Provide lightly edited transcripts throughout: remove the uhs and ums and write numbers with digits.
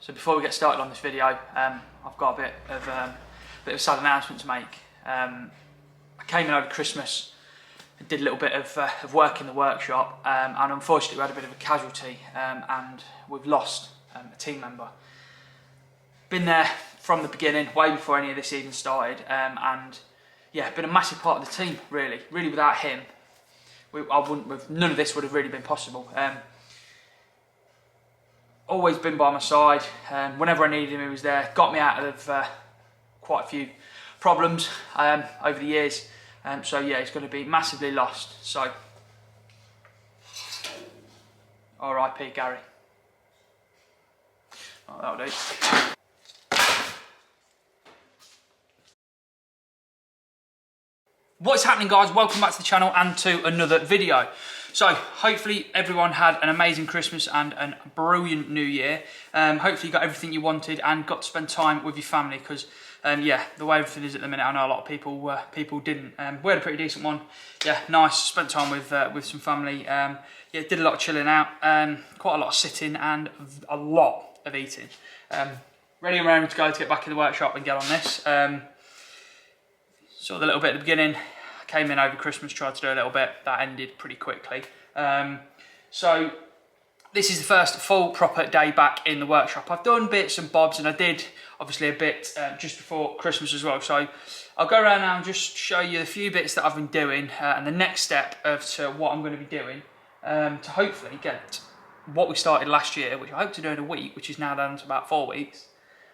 So before we get started on this video, I've got a bit of a sad announcement to make. I came in over Christmas and did a little bit of work in the workshop, and unfortunately we had a bit of a casualty, and we've lost a team member. Been there from the beginning, way before any of this even started, and yeah, been a massive part of the team, really. Really, without him, none of this would have really been possible. Always been by my side. Whenever I needed him, he was there. Got me out of quite a few problems over the years. So yeah, he's going to be massively lost. So, R.I.P. Gary. Oh, that'll do. What's happening, guys? Welcome back to the channel and to another video. So hopefully everyone had an amazing Christmas and a brilliant New Year. Hopefully you got everything you wanted and got to spend time with your family, because yeah, the way everything is at the minute, I know a lot of people didn't. We had a pretty decent one. Yeah, nice. Spent time with some family. Yeah, did a lot of chilling out, quite a lot of sitting and a lot of eating. Ready and raring to go to get back in the workshop and get on this. Sort of a little bit at the beginning. Came in over Christmas, tried to do a little bit. That ended pretty quickly. So this is the first full proper day back in the workshop. I've done bits and bobs, and I did obviously a bit just before Christmas as well. So I'll go around now and just show you a few bits that I've been doing, and the next step to what I'm going to be doing to hopefully get what we started last year, which I hope to do in a week, which is now down to about 4 weeks,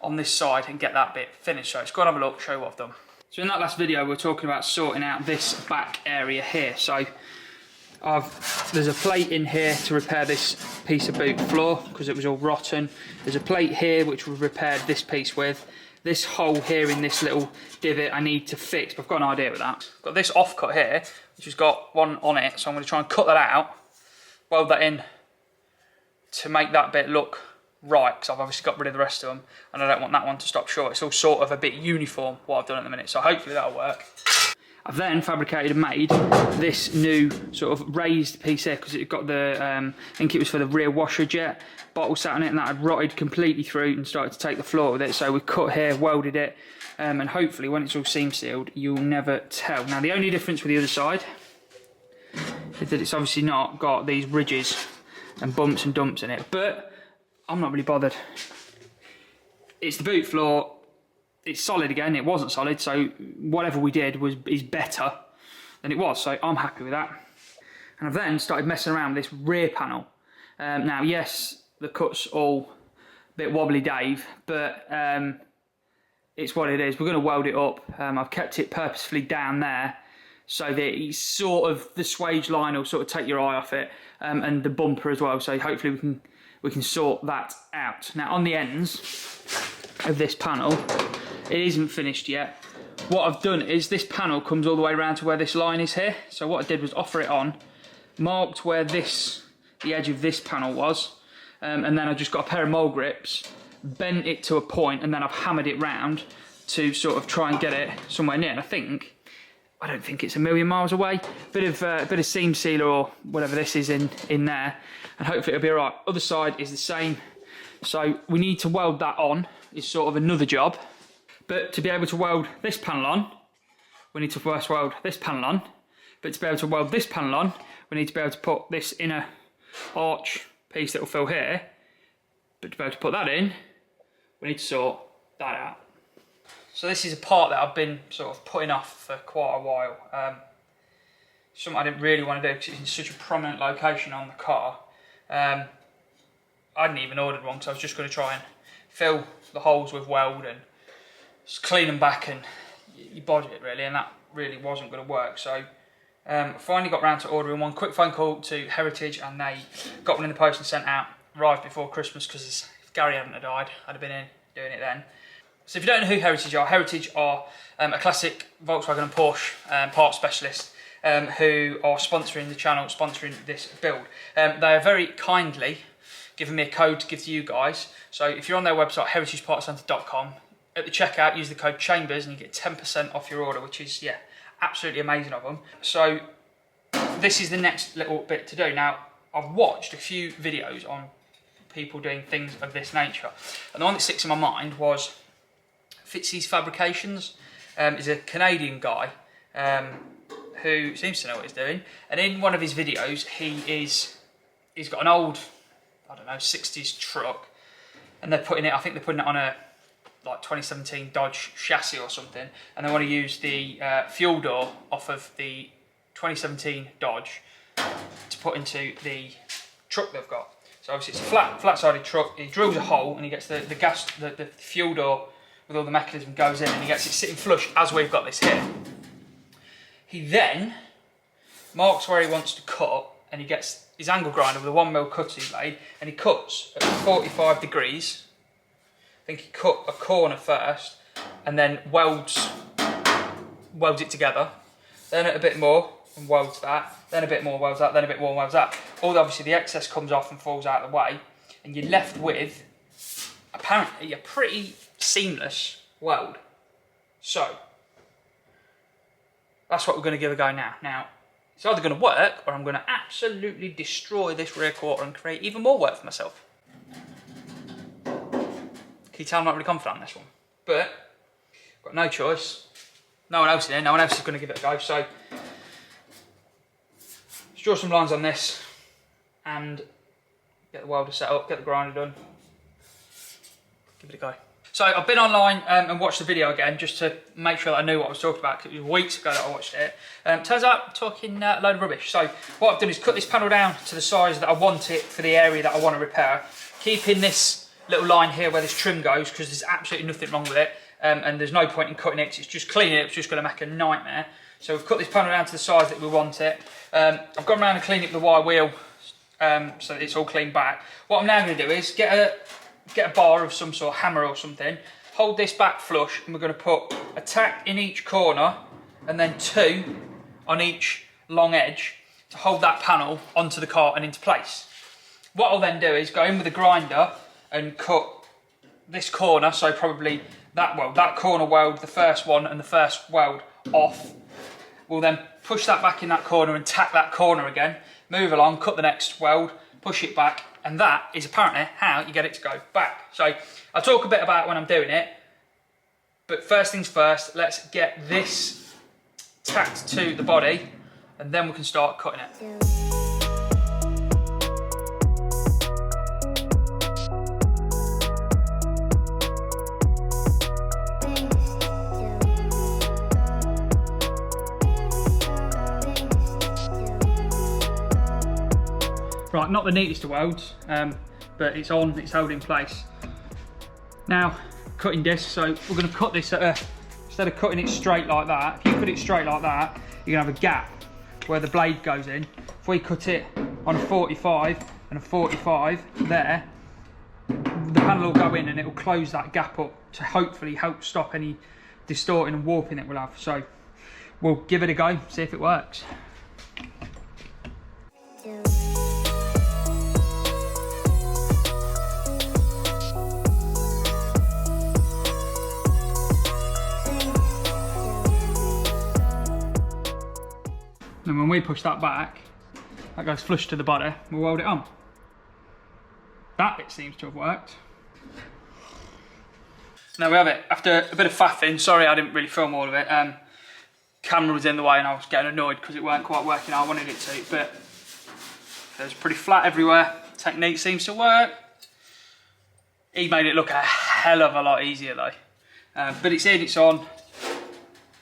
on this side, and get that bit finished. So let's go and have a look, show you what I've done. So in that last video, we were talking about sorting out this back area here. So there's a plate in here to repair this piece of boot floor because it was all rotten. There's a plate here which we've repaired this piece with. This hole here in this little divot I need to fix, but I've got an idea with that. I've got this offcut here, which has got one on it, so I'm going to try and cut that out, weld that in to make that bit look right, because I've obviously got rid of the rest of them and I don't want that one to stop short. It's all sort of a bit uniform what I've done at the minute, so hopefully that'll work. I've then fabricated and made this new sort of raised piece here, because it got the, I think it was for the rear washer jet, bottle sat on it, and that had rotted completely through and started to take the floor with it. So we cut here, welded it, and hopefully when it's all seam sealed, you'll never tell. Now the only difference with the other side is that it's obviously not got these ridges and bumps and dumps in it, but I'm not really bothered. It's the boot floor. It's solid again. It wasn't solid, so whatever we did is better than it was, so I'm happy with that. And I've then started messing around with this rear panel. Now, yes, the cut's all a bit wobbly, Dave, but it's what it is. We're going to weld it up. I've kept it purposefully down there so that it's sort of, the swage line will sort of take your eye off it, and the bumper as well, so hopefully we can sort that out. Now on the ends of this panel, it isn't finished yet. What I've done is this panel comes all the way around to where this line is here. So what I did was offer it on, marked where the edge of this panel was, and then I just got a pair of mole grips, bent it to a point, and then I've hammered it round to sort of try and get it somewhere near. And I don't think it's a million miles away. Bit of seam sealer or whatever this is in there, and hopefully it'll be all right. Other side is the same. So we need to weld that on, is sort of another job. But to be able to weld this panel on, we need to first weld this panel on. But to be able to weld this panel on, we need to be able to put this inner arch piece that will fill here. But to be able to put that in, we need to sort that out. So this is a part that I've been sort of putting off for quite a while. Something I didn't really want to do because it's in such a prominent location on the car. I hadn't even ordered one because I was just going to try and fill the holes with weld and just clean them back, and you bodge it really, and that really wasn't going to work. So I finally got round to ordering one. Quick phone call to Heritage, and they got one in the post and sent out. Arrived before Christmas, because if Gary hadn't have died, I'd have been in doing it then. So if you don't know who Heritage are a classic Volkswagen and Porsche parts specialist who are sponsoring the channel, sponsoring this build. They are very kindly given me a code to give to you guys. So if you're on their website, heritagepartscentre.com, at the checkout, use the code CHAMBERS and you get 10% off your order, which is, yeah, absolutely amazing of them. So this is the next little bit to do. Now, I've watched a few videos on people doing things of this nature. And the one that sticks in my mind was Fitzy's Fabrications. Is a Canadian guy who seems to know what he's doing. And in one of his videos, he's got an old, I don't know, 60s truck, and they're putting it, I think they're putting it on a like 2017 Dodge chassis or something, and they want to use the fuel door off of the 2017 Dodge to put into the truck they've got. So obviously it's a flat-sided truck. He drills a hole and he gets the fuel door with all the mechanism goes in, and he gets it sitting flush as we've got this here. He then marks where he wants to cut, and he gets his angle grinder with a 1mm cutting blade, and he cuts at 45 degrees. I think he cut a corner first, and then welds it together. Then a bit more, and welds that. Then a bit more, welds that. Then a bit more, welds that. Obviously the excess comes off and falls out of the way, and you're left with apparently a pretty seamless weld. So that's what we're going to give a go now. Now, it's either going to work, or I'm going to absolutely destroy this rear quarter and create even more work for myself. Can you tell I'm not really confident on this one? But I've got no choice. No one else in here, no one else is going to give it a go. So let's draw some lines on this and get the welder set up, get the grinder done. Give it a go. So I've been online and watched the video again just to make sure that I knew what I was talking about, because it was weeks ago that I watched it. Turns out I'm talking a load of rubbish. So what I've done is cut this panel down to the size that I want it for the area that I want to repair, keeping this little line here where this trim goes, because there's absolutely nothing wrong with it, and there's no point in cutting it, 'cause it's just cleaning it, it's just going to make a nightmare. So we've cut this panel down to the size that we want it. I've gone around and cleaned up the wire wheel so that it's all cleaned back. What I'm now going to do is get a bar of some sort, hammer or something, hold this back flush, and we're going to put a tack in each corner and then 2 on each long edge to hold that panel onto the cart and into place. What I'll then do is go in with a grinder and cut this corner, so probably that corner weld, the first one and the first weld off. We'll then push that back in that corner and tack that corner again, move along, cut the next weld, push it back, and that is apparently how you get it to go back. So I'll talk a bit about it when I'm doing it, but first things first, let's get this tacked to the body, and then we can start cutting it. Right, not the neatest of welds, but it's held in place. Now, cutting disc, so we're going to cut this instead of cutting it straight like that, if you cut it straight like that, you're going to have a gap where the blade goes in. If we cut it on a 45 and a 45 there, the panel will go in and it will close that gap up to hopefully help stop any distorting and warping that we'll have. So we'll give it a go, see if it works. And when we push that back, that goes flush to the body, we'll weld it on. That bit seems to have worked. Now we have it. After a bit of faffing, sorry I didn't really film all of it, camera was in the way and I was getting annoyed because it weren't quite working how I wanted it to, but it was pretty flat everywhere. Technique seems to work. He made it look a hell of a lot easier though. But it's in, it's on.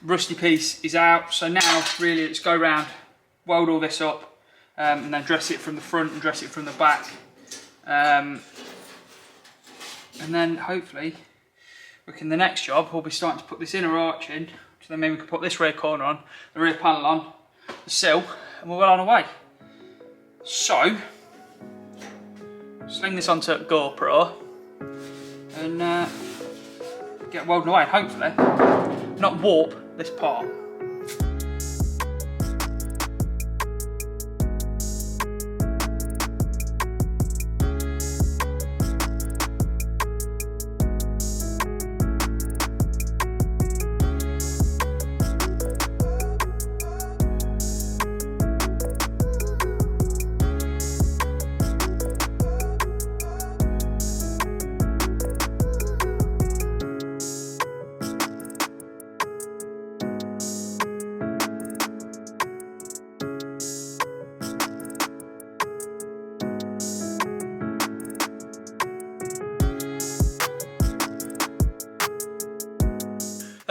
Rusty piece is out, so now really let's go around, weld all this up, and then dress it from the front and dress it from the back, and then hopefully the next job we'll be starting to put this inner arch in, so then maybe we can put this rear corner on, the rear panel on, the sill, and we're well on our way. So sling this onto GoPro and get welding away, and hopefully not warp this part.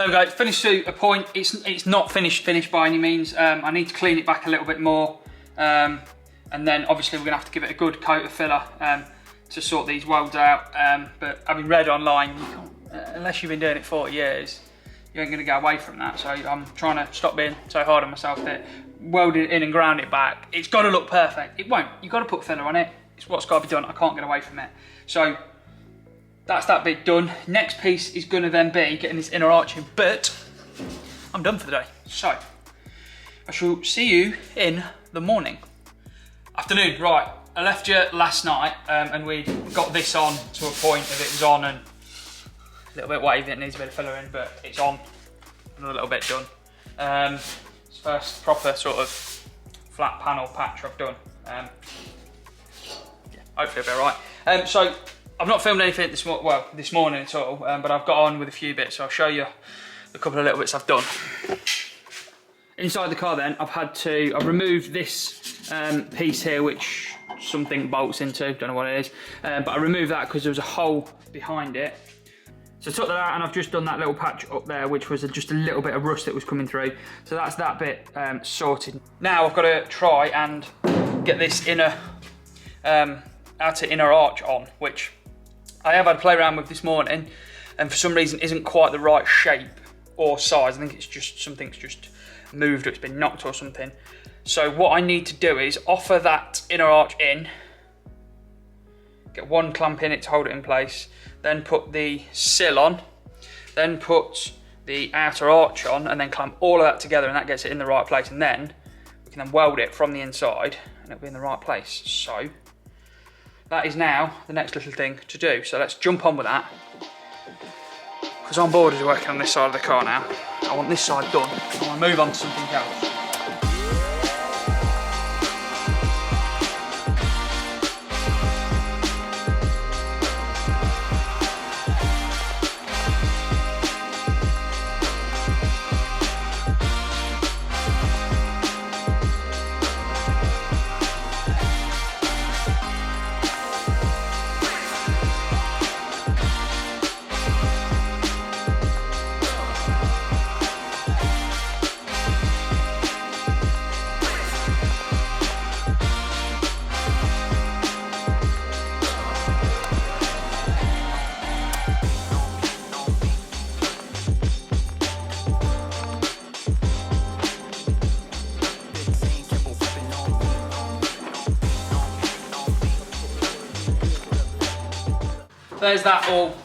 There we go, it's finished to a point. It's not finished by any means. I need to clean it back a little bit more. And then obviously we're gonna have to give it a good coat of filler to sort these welds out. But having read online, you can't, unless you've been doing it 40 years, you ain't gonna go away from that. So I'm trying to stop being so hard on myself that weld it in and ground it back. It's gotta look perfect. It won't, you've gotta put filler on it. It's what's gotta be done, I can't get away from it. So that's that bit done. Next piece is gonna then be getting this inner arch in, but I'm done for the day. So I shall see you in the morning. Afternoon, right. I left you last night and we got this on to a point of it was on and a little bit wavy, it needs a bit of filler in, but it's on and a little bit done. It's the first proper sort of flat panel patch I've done. Yeah, hopefully it'll be all right. So I've not filmed anything this morning at all, but I've got on with a few bits, so I'll show you a couple of little bits I've done. Inside the car then, I've removed this piece here, which something bolts into, don't know what it is, but I removed that because there was a hole behind it. So I took that out and I've just done that little patch up there, which was just a little bit of rust that was coming through. So that's that bit sorted. Now I've got to try and get this outer inner arch on, which I have had a play around with this morning, and for some reason isn't quite the right shape or size. I think it's just something's just moved or it's been knocked or something. So what I need to do is offer that inner arch in, get one clamp in it to hold it in place, then put the sill on, then put the outer arch on, and then clamp all of that together, and that gets it in the right place, and then we can then weld it from the inside and it'll be in the right place. So that is now the next little thing to do. So let's jump on with that, because I'm bored of working on this side of the car now. I want this side done. I want to move on to something else. There's that all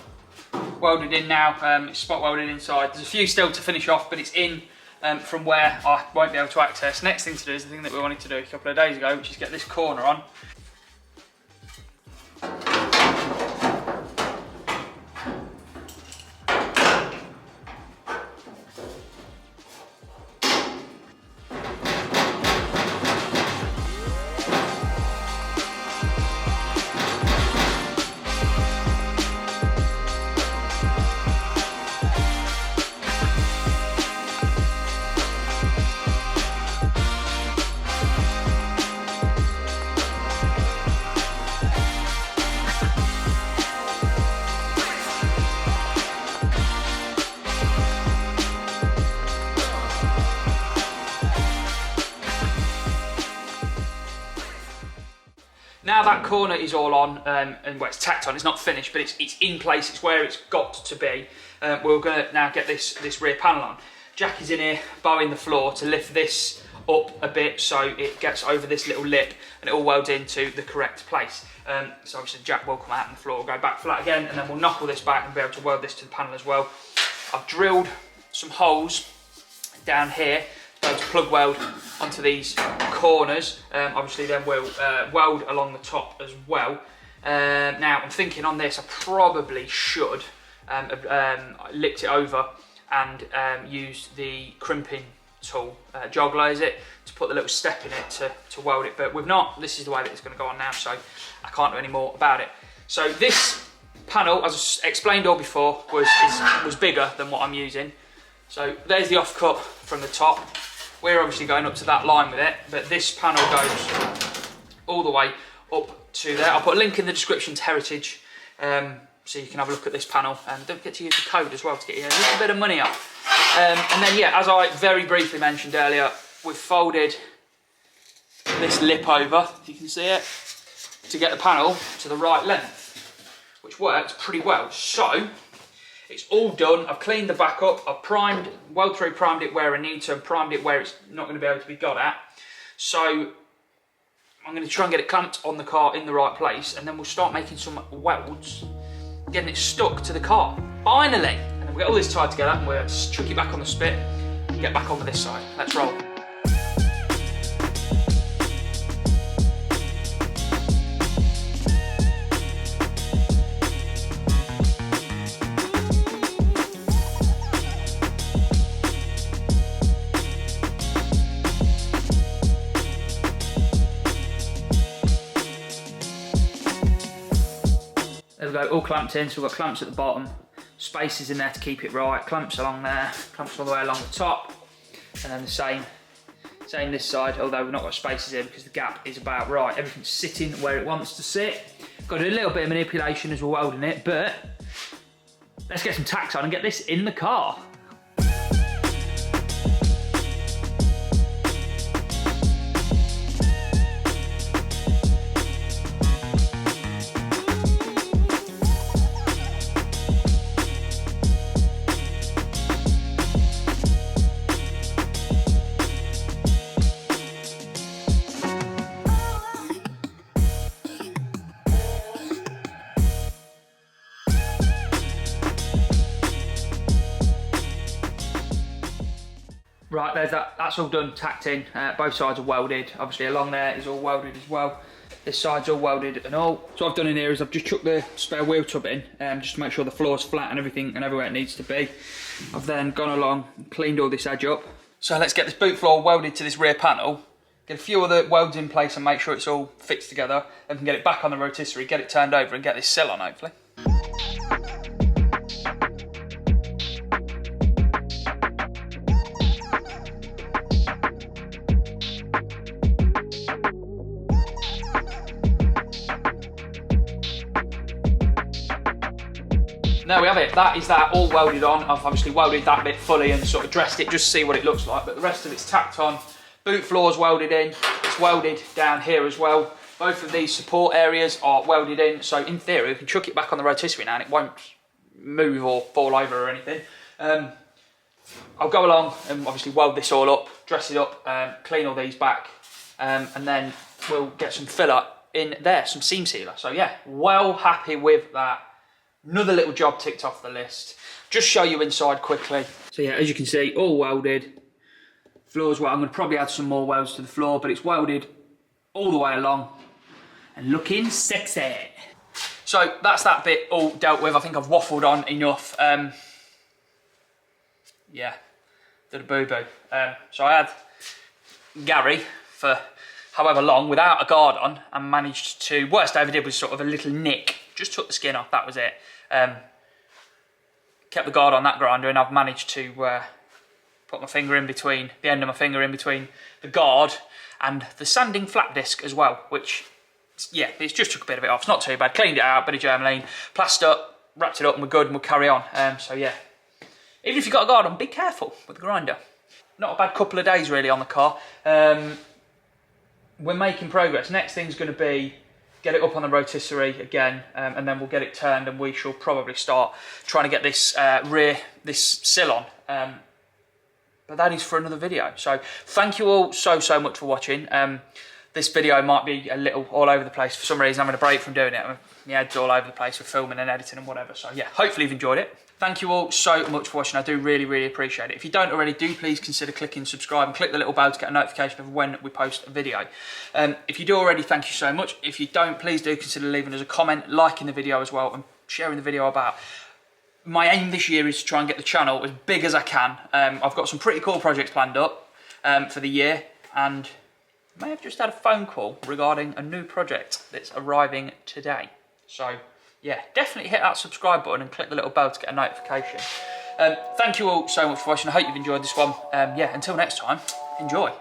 welded in now. It's spot welded inside. There's a few still to finish off, but it's in from where I won't be able to access. Next thing to do is the thing that we wanted to do a couple of days ago, which is get this corner on. Now that corner is all on, and well, it's tacked on, it's not finished, but it's in place, it's where it's got to be. We're gonna now get this rear panel on. Jack is in here bowing the floor to lift this up a bit so it gets over this little lip and it all welds into the correct place. So obviously Jack will come out on the floor, go back flat again, and then we'll knuckle this back and be able to weld this to the panel as well. I've drilled some holes down here to be able to plug weld onto these corners. Obviously then we'll weld along the top as well. Now I'm thinking on this I probably should licked it over and use the crimping tool, joggler is it, to put the little step in it to weld it, but we've not. This is the way that it's going to go on now, so I can't do any more about it. So this panel, as I explained all before, was bigger than what I'm using. So there's the offcut from the top. We're obviously going up to that line with it, but this panel goes all the way up to there. I'll put a link in the description to Heritage so you can have a look at this panel. And don't forget to use the code as well to get you a little bit of money off. And then yeah, as I very briefly mentioned earlier, we've folded this lip over, if you can see it, to get the panel to the right length, which works pretty well. So it's all done. I've cleaned the back up. I've primed, weld through primed it where I need to, and primed it where it's not going to be able to be got at. So I'm going to try and get it clamped on the car in the right place, and then we'll start making some welds, getting it stuck to the car. Finally! And then we'll get all this tied together, and we'll just chuck it back on the spit and get back over this side. Let's roll. There we go, all clamped in, so we've got clamps at the bottom, spaces in there to keep it right, clamps along there, clamps all the way along the top, and then the same this side, although we've not got spaces in because the gap is about right. Everything's sitting where it wants to sit. Got to do a little bit of manipulation as we're welding it, but let's get some tacks on and get this in the car. Right, there's that's all done, tacked in, both sides are welded. Obviously along there is all welded as well. This side's all welded and all. So what I've done in here is I've just chucked the spare wheel tub in, just to make sure the floor's flat and everything and everywhere it needs to be. I've then gone along and cleaned all this edge up. So let's get this boot floor welded to this rear panel, get a few other welds in place and make sure it's all fixed together, and can get it back on the rotisserie, get it turned over and get this sill on hopefully. There we have it, that is that all welded on. I've obviously welded that bit fully and sort of dressed it just to see what it looks like, but the rest of it's tacked on. Boot floor's welded in, it's welded down here as well. Both of these support areas are welded in, so in theory we can chuck it back on the rotisserie now and it won't move or fall over or anything. I'll go along and obviously weld this all up, dress it up, clean all these back, and then we'll get some filler in there, some seam sealer. So yeah, well happy with that. Another little job ticked off the list. Just show you inside quickly. So yeah, as you can see, all welded. Floor's well, I'm going to probably add some more welds to the floor, but it's welded all the way along and looking sexy. So that's that bit all dealt with. I think I've waffled on enough. Yeah, did a boo-boo. So I had Gary for however long without a guard on and managed to, worst I ever did was sort of a little nick. Just took the skin off, that was it. Kept the guard on that grinder and I've managed to put my finger in between, the end of my finger in between the guard and the sanding flap disc as well, which, yeah, it's just took a bit of it off. It's not too bad. Cleaned it out, bit of germaline, plaster, wrapped it up and we're good and we'll carry on. So yeah, even if you've got a guard on, be careful with the grinder. Not a bad couple of days really on the car. We're making progress. Next thing's going to be get it up on the rotisserie again, and then we'll get it turned and we shall probably start trying to get this this sill on. But that is for another video. So thank you all so much for watching. This video might be a little all over the place. For some reason I'm going to break from doing it. My head's all over the place with filming and editing and whatever. So yeah, hopefully you've enjoyed it. Thank you all so much for watching. I do really appreciate it. If you don't already, do please consider clicking subscribe and click the little bell to get a notification of when we post a video. If you do already, thank you so much. If you don't, please do consider leaving us a comment, liking the video as well, and sharing the video about. My aim this year is to try and get the channel as big as I can. I've got some pretty cool projects planned up for the year, and I may have just had a phone call regarding a new project that's arriving today. So yeah, definitely hit that subscribe button and click the little bell to get a notification. Thank you all so much for watching. I hope you've enjoyed this one. Yeah, until next time, enjoy.